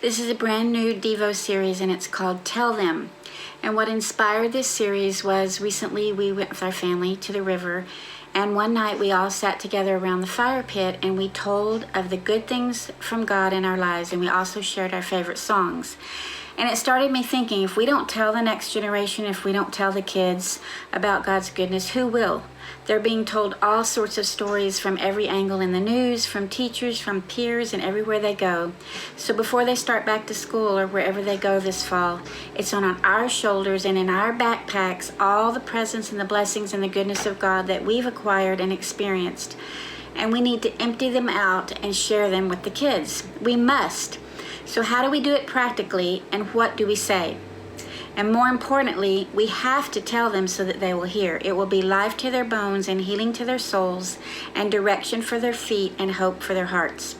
This is a brand new Devo series and it's called Tell Them. And what inspired this series was recently we went with our family to the river, and one night we all sat together around the fire pit and we told of the good things from God in our lives, and we also shared our favorite songs. And it started me thinking, if we don't tell the next generation, if we don't tell the kids about God's goodness, who will? They're being told all sorts of stories from every angle in the news, from teachers, from peers, and everywhere they go. So before they start back to school or wherever they go this fall, it's on our shoulders and in our backpacks all the presents and the blessings and the goodness of God that we've acquired and experienced. And we need to empty them out and share them with the kids. We must. So how do we do it practically, and what do we say? And more importantly, we have to tell them so that they will hear. It will be life to their bones and healing to their souls and direction for their feet and hope for their hearts.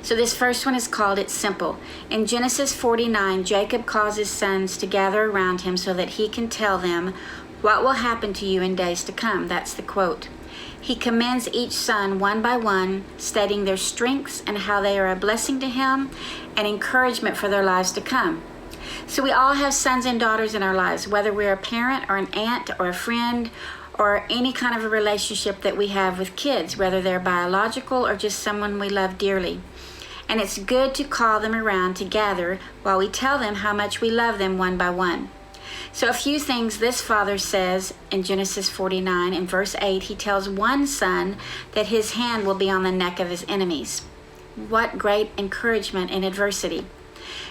So this first one is called It's Simple. In Genesis 49, Jacob calls his sons to gather around him so that he can tell them what will happen to you in days to come. That's the quote. He commends each son one by one, stating their strengths and how they are a blessing to him and encouragement for their lives to come. So we all have sons and daughters in our lives, whether we're a parent or an aunt or a friend or any kind of a relationship that we have with kids, whether they're biological or just someone we love dearly. And it's good to call them around to gather while we tell them how much we love them one by one. So a few things this father says in Genesis 49. In verse 8, he tells one son that his hand will be on the neck of his enemies. What great encouragement in adversity.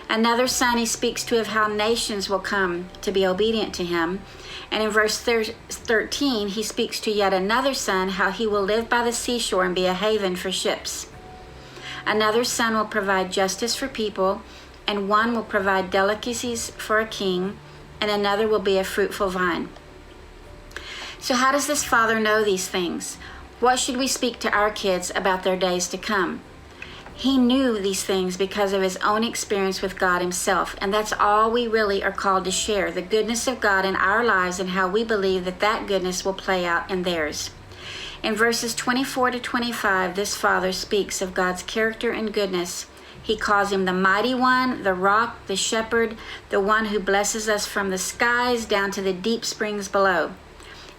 Another son he speaks to of how nations will come to be obedient to him. And in verse 13, he speaks to yet another son how he will live by the seashore and be a haven for ships. Another son will provide justice for people, and one will provide delicacies for a king, and another will be a fruitful vine. So how does this father know these things? What should we speak to our kids about their days to come? He knew these things because of his own experience with God himself, and that's all we really are called to share, the goodness of God in our lives and how we believe that that goodness will play out in theirs. In verses 24 to 25, this father speaks of God's character and goodness. He calls him the mighty one, the rock, the shepherd, the one who blesses us from the skies down to the deep springs below.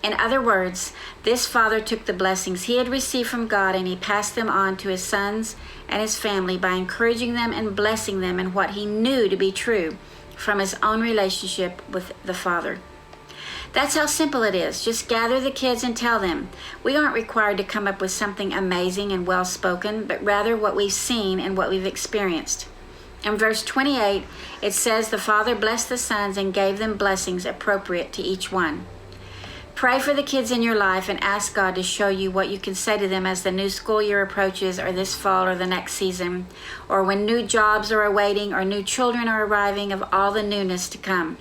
In other words, this father took the blessings he had received from God and he passed them on to his sons and his family by encouraging them and blessing them in what he knew to be true from his own relationship with the Father. That's how simple it is. Just gather the kids and tell them. We aren't required to come up with something amazing and well-spoken, but rather what we've seen and what we've experienced. In verse 28, it says the father blessed the sons and gave them blessings appropriate to each one. Pray for the kids in your life and ask God to show you what you can say to them as the new school year approaches, or this fall or the next season, or when new jobs are awaiting or new children are arriving, of all the newness to come.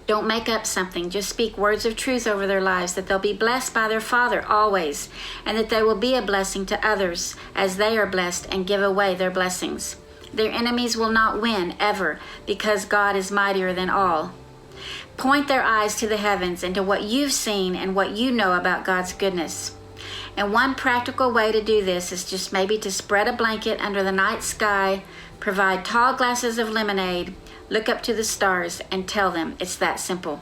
Don't make up something. Just speak words of truth over their lives, that they'll be blessed by their Father always, and that they will be a blessing to others as they are blessed and give away their blessings. Their enemies will not win ever, because God is mightier than all. Point their eyes to the heavens and to what you've seen and what you know about God's goodness. And one practical way to do this is just maybe to spread a blanket under the night sky, provide tall glasses of lemonade, look up to the stars, and tell them it's that simple.